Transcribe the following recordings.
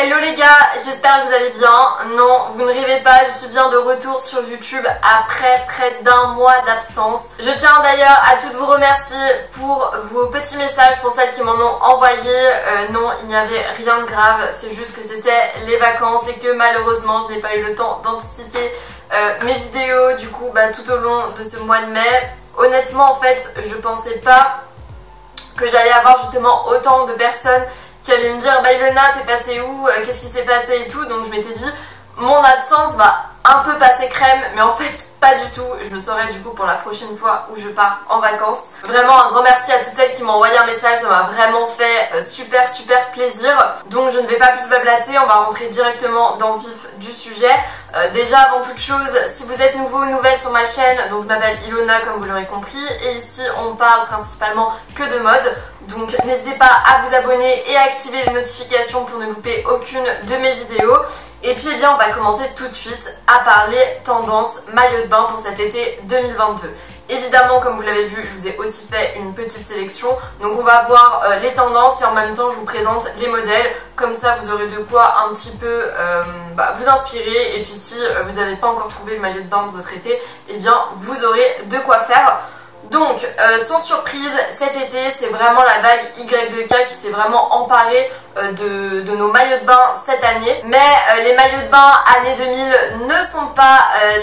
Hello les gars, j'espère que vous allez bien. Non, vous ne rêvez pas, je suis bien de retour sur YouTube après près d'un mois d'absence. Je tiens d'ailleurs à toutes vous remercier pour vos petits messages, pour celles qui m'en ont envoyé. Non, il n'y avait rien de grave, c'est juste que c'était les vacances et que malheureusement je n'ai pas eu le temps d'anticiper mes vidéos du coup tout au long de ce mois de mai. Honnêtement en fait, je pensais pas que j'allais avoir justement autant de personnes qui allait me dire bah Ilona t'es passée où, qu'est-ce qui s'est passé et tout. Donc je m'étais dit mon absence va un peu passer crème, mais en fait pas du tout. Je le saurai du coup pour la prochaine fois où je pars en vacances. Vraiment un grand merci à toutes celles qui m'ont envoyé un message, ça m'a vraiment fait super plaisir. Donc je ne vais pas plus blablater, on va rentrer directement dans le vif du sujet. Déjà avant toute chose, si vous êtes nouveau ou nouvelle sur ma chaîne, donc je m'appelle Ilona comme vous l'aurez compris, et ici on parle principalement que de mode. Donc n'hésitez pas à vous abonner et à activer les notifications pour ne louper aucune de mes vidéos. Et puis eh bien on va commencer tout de suite à parler tendance maillot de bain pour cet été 2022. Évidemment, comme vous l'avez vu, je vous ai aussi fait une petite sélection. Donc on va voir les tendances et en même temps je vous présente les modèles. Comme ça vous aurez de quoi un petit peu vous inspirer. Et puis si vous n'avez pas encore trouvé le maillot de bain de votre été, eh bien vous aurez de quoi faire. Donc, sans surprise, cet été, c'est vraiment la vague Y2K qui s'est vraiment emparée de nos maillots de bain cette année. Mais les maillots de bain année 2000 ne sont pas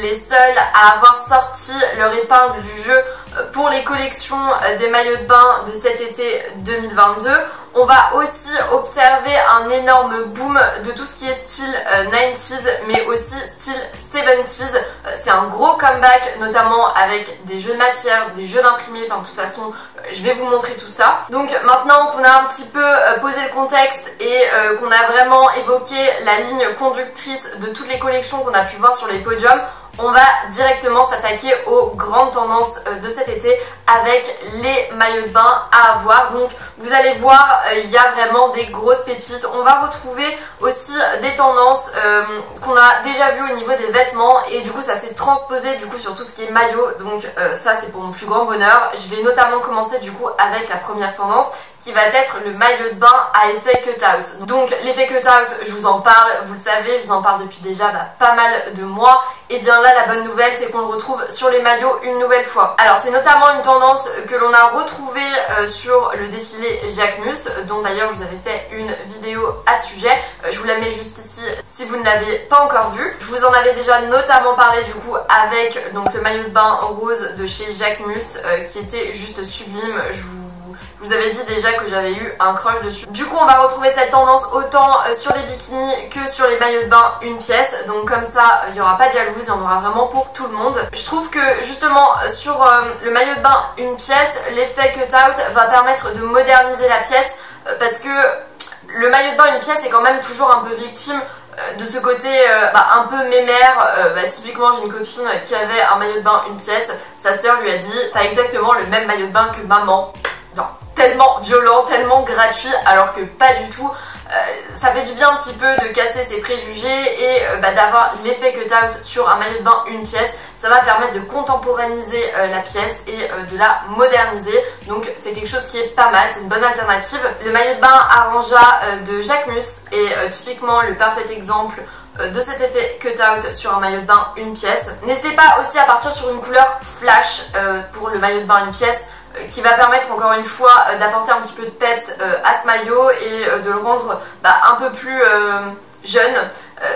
les seuls à avoir sorti leur épingle du jeu pour les collections des maillots de bain de cet été 2022. On va aussi observer un énorme boom de tout ce qui est style 90s mais aussi style 70s. C'est un gros comeback, notamment avec des jeux de matière, des jeux d'imprimés, enfin de toute façon je vais vous montrer tout ça. Donc maintenant qu'on a un petit peu posé le contexte et qu'on a vraiment évoqué la ligne conductrice de toutes les collections qu'on a pu voir sur les podiums, on va directement s'attaquer aux grandes tendances de cet été avec les maillots de bain à avoir. Donc vous allez voir, il y a vraiment des grosses pépites. On va retrouver aussi des tendances qu'on a déjà vues au niveau des vêtements et du coup ça s'est transposé du coup sur tout ce qui est maillot. Donc ça c'est pour mon plus grand bonheur. Je vais notamment commencer du coup avec la première tendance qui va être le maillot de bain à effet cut-out. Donc l'effet cut-out, je vous en parle, vous le savez, je vous en parle depuis déjà pas mal de mois. Et bien là, la bonne nouvelle, c'est qu'on le retrouve sur les maillots une nouvelle fois. Alors c'est notamment une tendance que l'on a retrouvée sur le défilé Jacquemus, dont d'ailleurs je vous avais fait une vidéo à ce sujet. Je vous la mets juste ici si vous ne l'avez pas encore vue. Je vous en avais déjà notamment parlé du coup avec donc, le maillot de bain rose de chez Jacquemus qui était juste sublime. Je vous avais dit déjà que j'avais eu un crush dessus. Du coup on va retrouver cette tendance autant sur les bikinis que sur les maillots de bain une pièce. Donc comme ça il n'y aura pas de jalousie, il y en aura vraiment pour tout le monde. Je trouve que justement sur le maillot de bain une pièce, l'effet cut-out va permettre de moderniser la pièce parce que le maillot de bain une pièce est quand même toujours un peu victime de ce côté un peu mémère. Typiquement j'ai une copine qui avait un maillot de bain une pièce, sa sœur lui a dit t'as exactement le même maillot de bain que maman. Genre, tellement violent, tellement gratuit, alors que pas du tout. Ça fait du bien un petit peu de casser ses préjugés et d'avoir l'effet cut-out sur un maillot de bain une pièce. Ça va permettre de contemporaniser la pièce et de la moderniser. Donc c'est quelque chose qui est pas mal, c'est une bonne alternative. Le maillot de bain Aranja de Jacquemus est typiquement le parfait exemple de cet effet cut-out sur un maillot de bain une pièce. N'hésitez pas aussi à partir sur une couleur flash pour le maillot de bain une pièce, qui va permettre encore une fois d'apporter un petit peu de peps à ce maillot et de le rendre un peu plus jeune.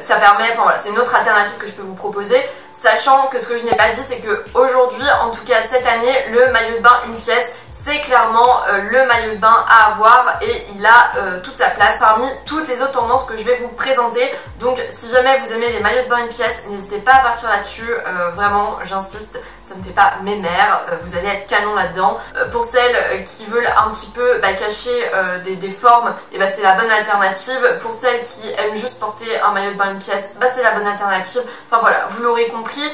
Ça permet, enfin voilà, c'est une autre alternative que je peux vous proposer, sachant que ce que je n'ai pas dit c'est que aujourd'hui, en tout cas cette année, le maillot de bain une pièce c'est clairement le maillot de bain à avoir et il a toute sa place parmi toutes les autres tendances que je vais vous présenter. Donc si jamais vous aimez les maillots de bain une pièce, n'hésitez pas à partir là-dessus, vraiment j'insiste, ça ne fait pas mémère, vous allez être canon là-dedans. Pour celles qui veulent un petit peu cacher des formes, et c'est la bonne alternative. Pour celles qui aiment juste porter un maillot de bain une pièce, c'est la bonne alternative. Enfin voilà, vous l'aurez compris,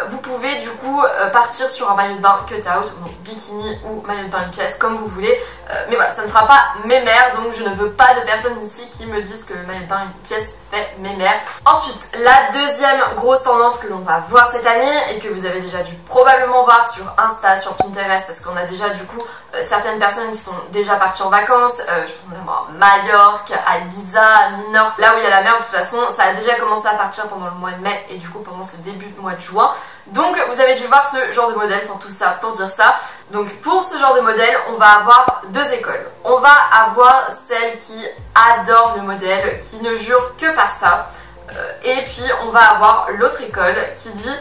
vous pouvez du coup partir sur un maillot de bain cut-out, donc bikini ou maillot de bain une pièce comme vous voulez, mais voilà, ça ne fera pas mémère, donc je ne veux pas de personnes ici qui me disent que le maillot de bain une pièce fait mémère. Ensuite, la deuxième grosse tendance que l'on va voir cette année et que vous avez déjà dû probablement voir sur Insta, sur Pinterest, parce qu'on a déjà du coup certaines personnes qui sont déjà parties en vacances, je pense notamment à Majorque, à Ibiza, à Minorque, là où il y a la mer. De toute façon ça a déjà commencé à partir pendant le mois de mai et du coup pendant ce début de mois de juin, donc vous avez dû voir ce genre de modèle, enfin tout ça pour dire ça. Donc pour ce genre de modèle on va avoir deux écoles. On va avoir celle qui adore le modèle, qui ne jure que par ça, et puis on va avoir l'autre école qui dit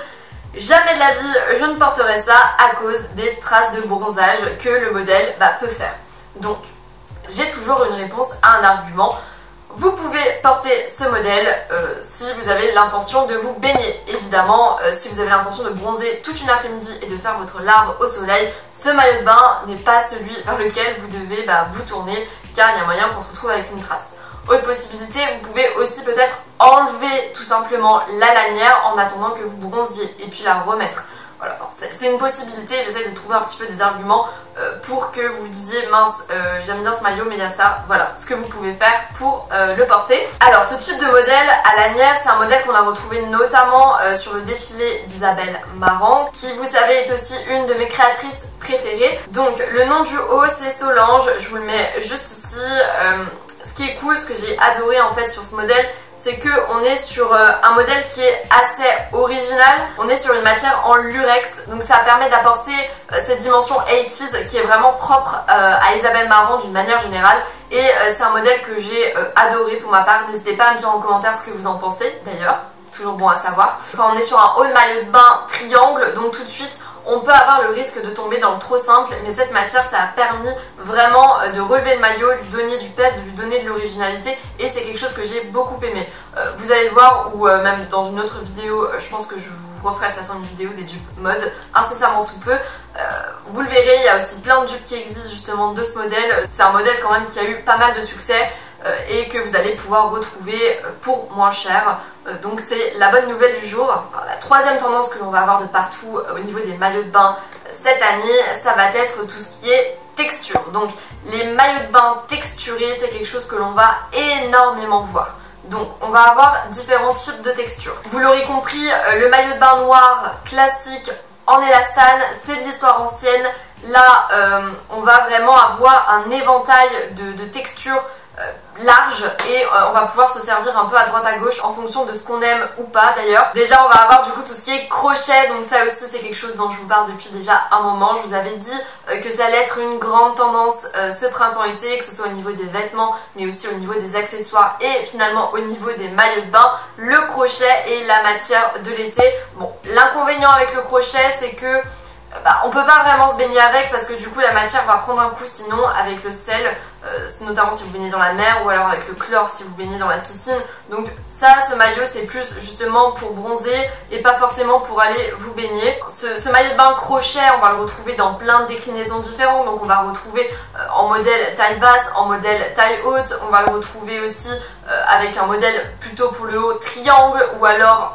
jamais de la vie je ne porterai ça à cause des traces de bronzage que le modèle peut faire. Donc j'ai toujours une réponse à un argument. Vous pouvez porter ce modèle si vous avez l'intention de vous baigner. Évidemment, si vous avez l'intention de bronzer toute une après-midi et de faire votre larve au soleil, ce maillot de bain n'est pas celui vers lequel vous devez vous tourner, car il y a moyen qu'on se retrouve avec une trace. Autre possibilité, vous pouvez aussi peut-être enlever tout simplement la lanière en attendant que vous bronziez et puis la remettre. Voilà, c'est une possibilité, j'essaie de trouver un petit peu des arguments pour que vous disiez mince, j'aime bien ce maillot mais il y a ça, voilà ce que vous pouvez faire pour le porter. Alors ce type de modèle à lanière, c'est un modèle qu'on a retrouvé notamment sur le défilé d'Isabelle Marant, qui vous savez est aussi une de mes créatrices préférées. Donc le nom du haut c'est Solange, je vous le mets juste ici. Ce qui est cool, ce que j'ai adoré en fait sur ce modèle, c'est qu'on est sur un modèle qui est assez original. On est sur une matière en lurex, donc ça permet d'apporter cette dimension 80s qui est vraiment propre à Isabelle Marant d'une manière générale. Et c'est un modèle que j'ai adoré pour ma part. N'hésitez pas à me dire en commentaire ce que vous en pensez d'ailleurs, toujours bon à savoir. Enfin, on est sur un haut de maillot de bain triangle, donc tout de suite on peut avoir le risque de tomber dans le trop simple, mais cette matière ça a permis vraiment de relever le maillot, lui donner du peps, de lui donner de l'originalité, et c'est quelque chose que j'ai beaucoup aimé. Vous allez le voir, ou même dans une autre vidéo, je pense que je vous referai de toute façon une vidéo des dupes mode incessamment sous peu. Vous le verrez, il y a aussi plein de dupes qui existent justement de ce modèle. C'est un modèle quand même qui a eu pas mal de succès et que vous allez pouvoir retrouver pour moins cher. Donc c'est la bonne nouvelle du jour. Alors, la troisième tendance que l'on va avoir de partout au niveau des maillots de bain cette année, ça va être tout ce qui est texture. Donc les maillots de bain texturés, c'est quelque chose que l'on va énormément voir. Donc on va avoir différents types de textures. Vous l'aurez compris, le maillot de bain noir classique en élastane, c'est de l'histoire ancienne. Là, on va vraiment avoir un éventail de textures large, et on va pouvoir se servir un peu à droite à gauche en fonction de ce qu'on aime ou pas d'ailleurs. Déjà on va avoir du coup tout ce qui est crochet, donc ça aussi c'est quelque chose dont je vous parle depuis déjà un moment. Je vous avais dit que ça allait être une grande tendance ce printemps-été, que ce soit au niveau des vêtements mais aussi au niveau des accessoires et finalement au niveau des maillots de bain. Le crochet est la matière de l'été. Bon, l'inconvénient avec le crochet c'est que on peut pas vraiment se baigner avec, parce que du coup la matière va prendre un coup sinon avec le sel, notamment si vous baignez dans la mer, ou alors avec le chlore si vous baignez dans la piscine. Donc ça, ce maillot c'est plus justement pour bronzer et pas forcément pour aller vous baigner. Ce maillot de bain crochet, on va le retrouver dans plein de déclinaisons différentes. Donc on va le retrouver en modèle taille basse, en modèle taille haute. On va le retrouver aussi avec un modèle plutôt pour le haut triangle, ou alors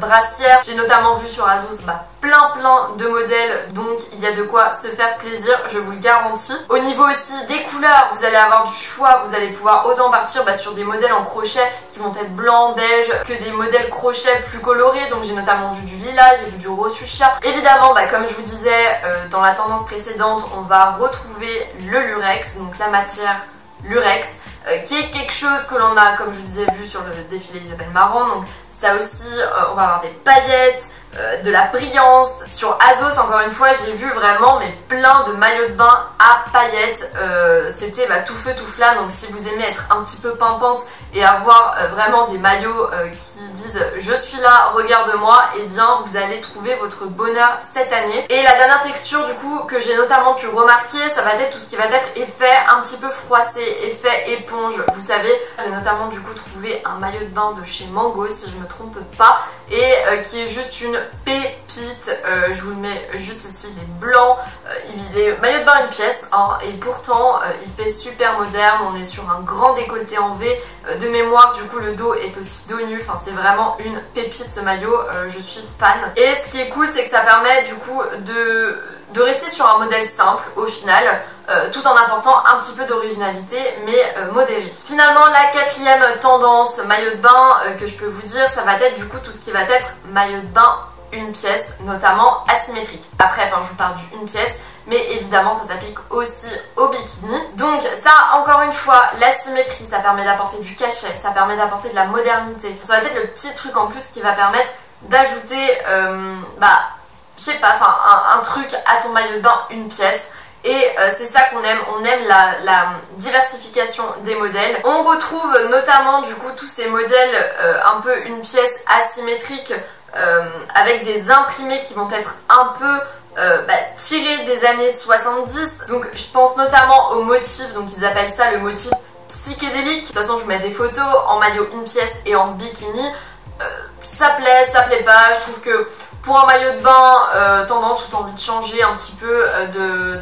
brassière. J'ai notamment vu sur Asos plein de modèles, donc il y a de quoi se faire plaisir, je vous le garantis. Au niveau aussi des couleurs, vous allez avoir du choix, vous allez pouvoir autant partir sur des modèles en crochet qui vont être blanc, beige, que des modèles crochet plus colorés. Donc j'ai notamment vu du lilas, j'ai vu du rose fuchsia. Évidemment, comme je vous disais dans la tendance précédente, on va retrouver le lurex, donc la matière lurex, qui est quelque chose que l'on a, comme je vous disais, vu sur le défilé Isabelle Marant. Donc ça aussi, on va avoir des paillettes, de la brillance. Sur Asos, encore une fois, j'ai vu vraiment plein de maillots de bain à paillettes. C'était tout feu tout flamme. Donc si vous aimez être un petit peu pimpante et avoir vraiment des maillots qui disent je suis là, regarde-moi, et bien vous allez trouver votre bonheur cette année. Et la dernière texture du coup que j'ai notamment pu remarquer, ça va être tout ce qui va être effet un petit peu froissé, effet éponge. Vous savez, j'ai notamment du coup trouvé un maillot de bain de chez Mango si je me trompe pas, et qui est juste une pépite. Je vous le mets juste ici, il est blanc, il est maillot de bain une pièce hein, et pourtant il fait super moderne. On est sur un grand décolleté en V de mémoire, du coup le dos est aussi dos nu, enfin c'est vraiment une pépite ce maillot, je suis fan. Et ce qui est cool, c'est que ça permet du coup de rester sur un modèle simple au final, tout en apportant un petit peu d'originalité mais modérée. Finalement, la quatrième tendance maillot de bain que je peux vous dire, ça va être du coup tout ce qui va être maillot de bain une pièce, notamment asymétrique. Après, enfin je vous parle d'une pièce, mais évidemment ça s'applique aussi au bikini. Donc ça, encore une fois, l'asymétrie, ça permet d'apporter du cachet, ça permet d'apporter de la modernité. Ça va être le petit truc en plus qui va permettre d'ajouter, je sais pas, enfin un truc à ton maillot de bain une pièce. Et c'est ça qu'on aime, on aime la diversification des modèles. On retrouve notamment du coup tous ces modèles un peu une pièce asymétrique avec des imprimés qui vont être un peu tirés des années 70. Donc je pense notamment au motif, donc ils appellent ça le motif psychédélique. De toute façon je vous mets des photos en maillot une pièce et en bikini. Ça plaît pas, je trouve que pour un maillot de bain tendance où tu as envie de changer un petit peu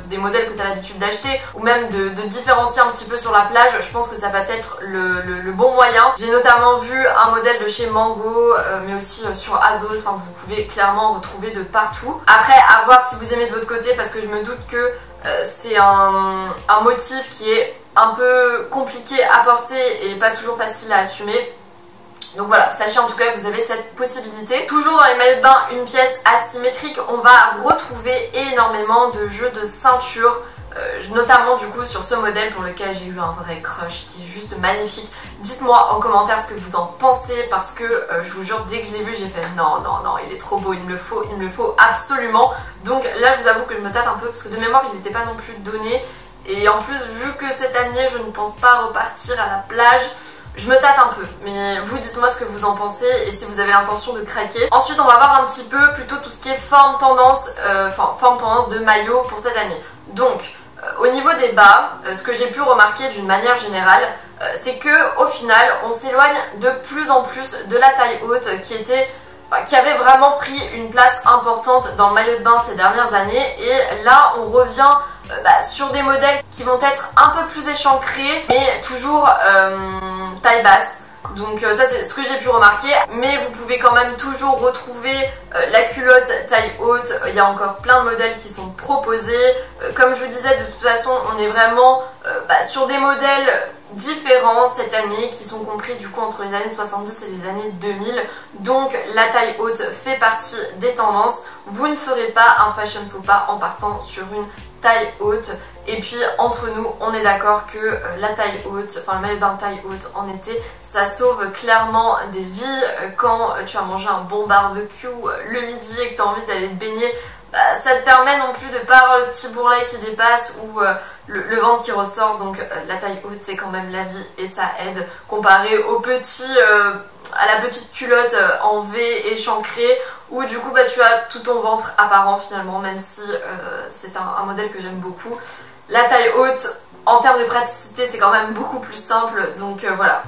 des modèles que tu as l'habitude d'acheter ou même de différencier un petit peu sur la plage, je pense que ça va être le bon moyen. J'ai notamment vu un modèle de chez Mango mais aussi sur Azos, enfin vous pouvez clairement retrouver de partout. Après à voir si vous aimez de votre côté parce que je me doute que c'est un motif qui est un peu compliqué à porter et pas toujours facile à assumer. Donc voilà, sachez en tout cas que vous avez cette possibilité. Toujours dans les maillots de bain une pièce asymétrique, on va retrouver énormément de jeux de ceinture, notamment du coup sur ce modèle pour lequel j'ai eu un vrai crush qui est juste magnifique. Dites-moi en commentaire ce que vous en pensez parce que je vous jure, dès que je l'ai vu, j'ai fait non, il est trop beau, il me le faut absolument. Donc là, je vous avoue que je me tâte un peu parce que de mémoire, il n'était pas non plus donné. Et en plus, vu que cette année, je ne pense pas repartir à la plage, je me tâte un peu, mais vous dites-moi ce que vous en pensez et si vous avez l'intention de craquer. Ensuite, on va voir un petit peu plutôt tout ce qui est forme tendance de maillot pour cette année. Donc, au niveau des bas, ce que j'ai pu remarquer d'une manière générale, c'est que au final, on s'éloigne de plus en plus de la taille haute qui avait vraiment pris une place importante dans le maillot de bain ces dernières années. Et là, on revient sur des modèles qui vont être un peu plus échancrés, mais toujours taille basse. Donc ça c'est ce que j'ai pu remarquer, mais vous pouvez quand même toujours retrouver la culotte taille haute. Il y a encore plein de modèles qui sont proposés. Comme je vous disais, de toute façon on est vraiment sur des modèles différents cette année qui sont compris du coup entre les années 70 et les années 2000. Donc la taille haute fait partie des tendances. Vous ne ferez pas un fashion faux pas en partant sur une taille haute. Et puis entre nous, on est d'accord que la taille haute, enfin le maillot de bain taille haute en été, ça sauve clairement des vies. Quand tu as mangé un bon barbecue le midi et que tu as envie d'aller te baigner, ça te permet non plus de pas avoir le petit bourrelet qui dépasse ou le ventre qui ressort. Donc la taille haute c'est quand même la vie et ça aide comparé au petit à la petite culotte en V échancrée où du coup tu as tout ton ventre apparent finalement, même si c'est un modèle que j'aime beaucoup. La taille haute, en termes de praticité, c'est quand même beaucoup plus simple. Donc voilà,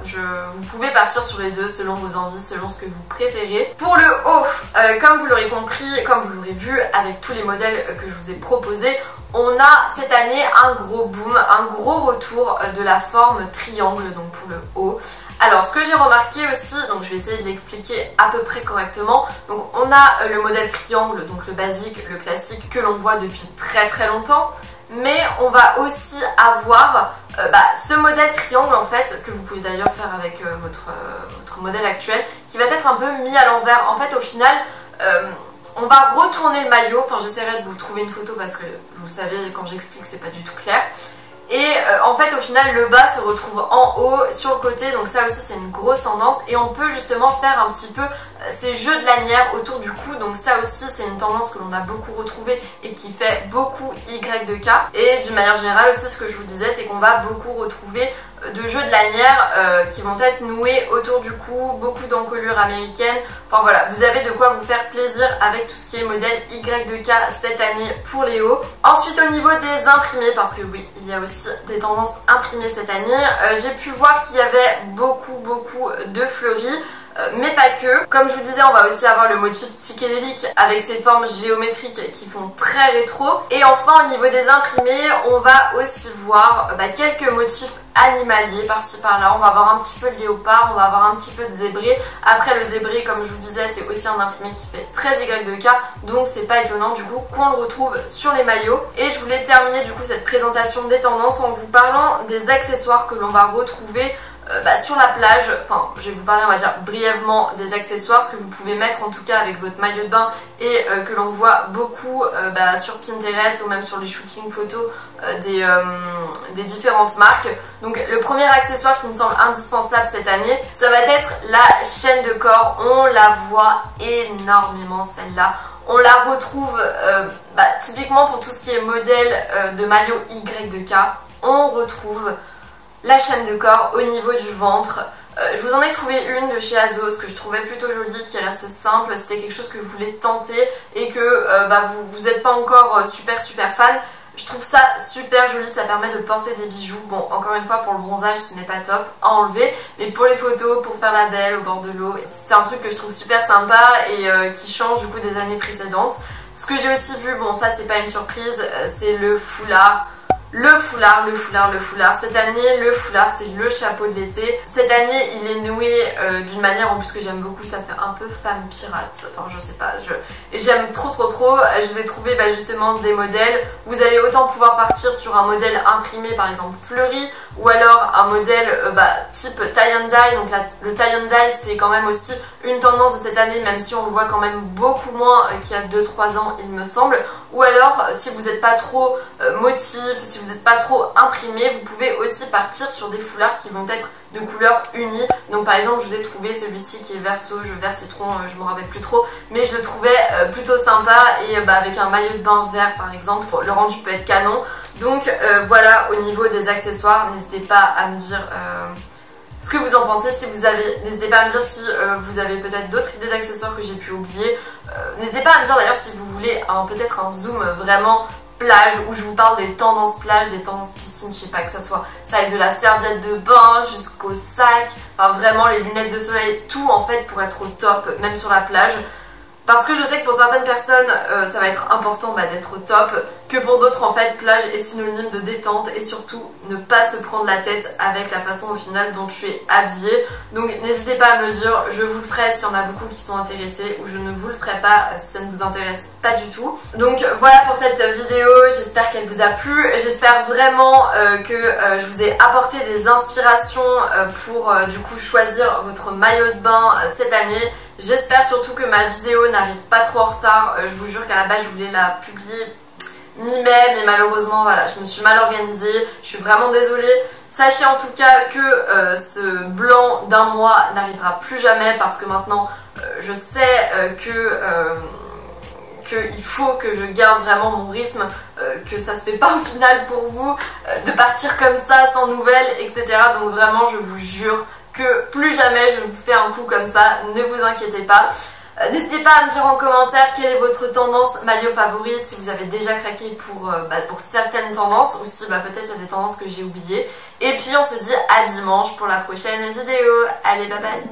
vous pouvez partir sur les deux selon vos envies, selon ce que vous préférez. Pour le haut, comme vous l'aurez compris, comme vous l'aurez vu avec tous les modèles que je vous ai proposés, on a cette année un gros boom, un gros retour de la forme triangle, donc pour le haut. Alors ce que j'ai remarqué aussi, donc je vais essayer de l'expliquer à peu près correctement. Donc on a le modèle triangle, donc le basique, le classique que l'on voit depuis très longtemps. Mais on va aussi avoir ce modèle triangle en fait, que vous pouvez d'ailleurs faire avec votre modèle actuel, qui va être un peu mis à l'envers. En fait au final, on va retourner le maillot, enfin j'essaierai de vous trouver une photo parce que vous savez quand j'explique c'est pas du tout clair. Et en fait au final le bas se retrouve en haut sur le côté, donc ça aussi c'est une grosse tendance et on peut justement faire un petit peu ces jeux de lanières autour du cou. Donc ça aussi c'est une tendance que l'on a beaucoup retrouvée et qui fait beaucoup Y de K. Et d'une manière générale aussi ce que je vous disais c'est qu'on va beaucoup retrouver de jeux de lanières qui vont être noués autour du cou, beaucoup d'encolures américaines. Enfin voilà, vous avez de quoi vous faire plaisir avec tout ce qui est modèle Y de K cette année pour les hauts. Ensuite au niveau des imprimés, parce que oui, il y a aussi des tendances imprimées cette année, j'ai pu voir qu'il y avait beaucoup de fleuris. mais pas que. Comme je vous disais, on va aussi avoir le motif psychédélique avec ses formes géométriques qui font très rétro. Et enfin, au niveau des imprimés, on va aussi voir quelques motifs animaliers par-ci par-là. On va avoir un petit peu de léopard, on va avoir un petit peu de zébré. Après, le zébré, comme je vous disais, c'est aussi un imprimé qui fait 13 Y2K, donc c'est pas étonnant du coup qu'on le retrouve sur les maillots. Et je voulais terminer du coup cette présentation des tendances en vous parlant des accessoires que l'on va retrouver sur la plage. Enfin, je vais vous parler, on va dire brièvement des accessoires, ce que vous pouvez mettre en tout cas avec votre maillot de bain et que l'on voit beaucoup sur Pinterest ou même sur les shootings photos des différentes marques. Donc le premier accessoire qui me semble indispensable cette année, ça va être la chaîne de corps. On la voit énormément celle-là. On la retrouve typiquement pour tout ce qui est modèle de maillot Y2K. On retrouve la chaîne de corps au niveau du ventre. Je vous en ai trouvé une de chez Azos que je trouvais plutôt jolie, qui reste simple. Si c'est quelque chose que vous voulez tenter et que vous n'êtes pas encore super fan, je trouve ça super joli, ça permet de porter des bijoux. Bon, encore une fois, pour le bronzage, ce n'est pas top à enlever, mais pour les photos, pour faire la belle au bord de l'eau, c'est un truc que je trouve super sympa et qui change du coup des années précédentes. Ce que j'ai aussi vu, bon ça c'est pas une surprise, c'est le foulard. Le foulard. Cette année, le foulard, c'est le chapeau de l'été. Cette année, il est noué d'une manière en plus que j'aime beaucoup. Ça fait un peu femme pirate. Enfin, je sais pas. J'aime trop. Je vous ai trouvé justement des modèles. Vous allez autant pouvoir partir sur un modèle imprimé, par exemple fleuri, ou alors un modèle type tie and dye. Donc le tie and dye, c'est quand même aussi une tendance de cette année, même si on le voit quand même beaucoup moins qu'il y a 2-3 ans, il me semble. Ou alors, si vous n'êtes pas trop motif, si vous n'êtes pas trop imprimé, vous pouvez aussi partir sur des foulards qui vont être de couleurs unies. Donc par exemple, je vous ai trouvé celui-ci qui est vert sauge, vert citron, je me rappelle plus trop, mais je le trouvais plutôt sympa et avec un maillot de bain vert par exemple, le rendu peut être canon. Donc voilà, au niveau des accessoires, n'hésitez pas à me dire ce que vous en pensez. Si vous avez, n'hésitez pas à me dire si vous avez peut-être d'autres idées d'accessoires que j'ai pu oublier. N'hésitez pas à me dire d'ailleurs si vous voulez peut-être un zoom vraiment plage où je vous parle des tendances plage, des tendances piscine, je sais pas, que ça soit ça aille de la serviette de bain jusqu'au sac, enfin vraiment les lunettes de soleil, tout en fait pour être au top, même sur la plage. Parce que je sais que pour certaines personnes, ça va être important d'être au top, que pour d'autres, en fait, plage est synonyme de détente et surtout ne pas se prendre la tête avec la façon au final dont tu es habillée. Donc n'hésitez pas à me le dire, je vous le ferai s'il y en a beaucoup qui sont intéressés ou je ne vous le ferai pas si ça ne vous intéresse pas du tout. Donc voilà pour cette vidéo, j'espère qu'elle vous a plu, j'espère vraiment que je vous ai apporté des inspirations pour du coup choisir votre maillot de bain cette année. J'espère surtout que ma vidéo n'arrive pas trop en retard. Je vous jure qu'à la base je voulais la publier mi-mai, mais malheureusement voilà, je me suis mal organisée, je suis vraiment désolée. Sachez en tout cas que ce blanc d'un mois n'arrivera plus jamais parce que maintenant je sais qu'il faut que je garde vraiment mon rythme, que ça se fait pas au final pour vous de partir comme ça sans nouvelles, etc. Donc vraiment je vous jure que plus jamais je vous fais un coup comme ça, ne vous inquiétez pas. N'hésitez pas à me dire en commentaire quelle est votre tendance maillot favorite, si vous avez déjà craqué pour certaines tendances ou si peut-être il y a des tendances que j'ai oubliées. Et puis on se dit à dimanche pour la prochaine vidéo. Allez, bye bye.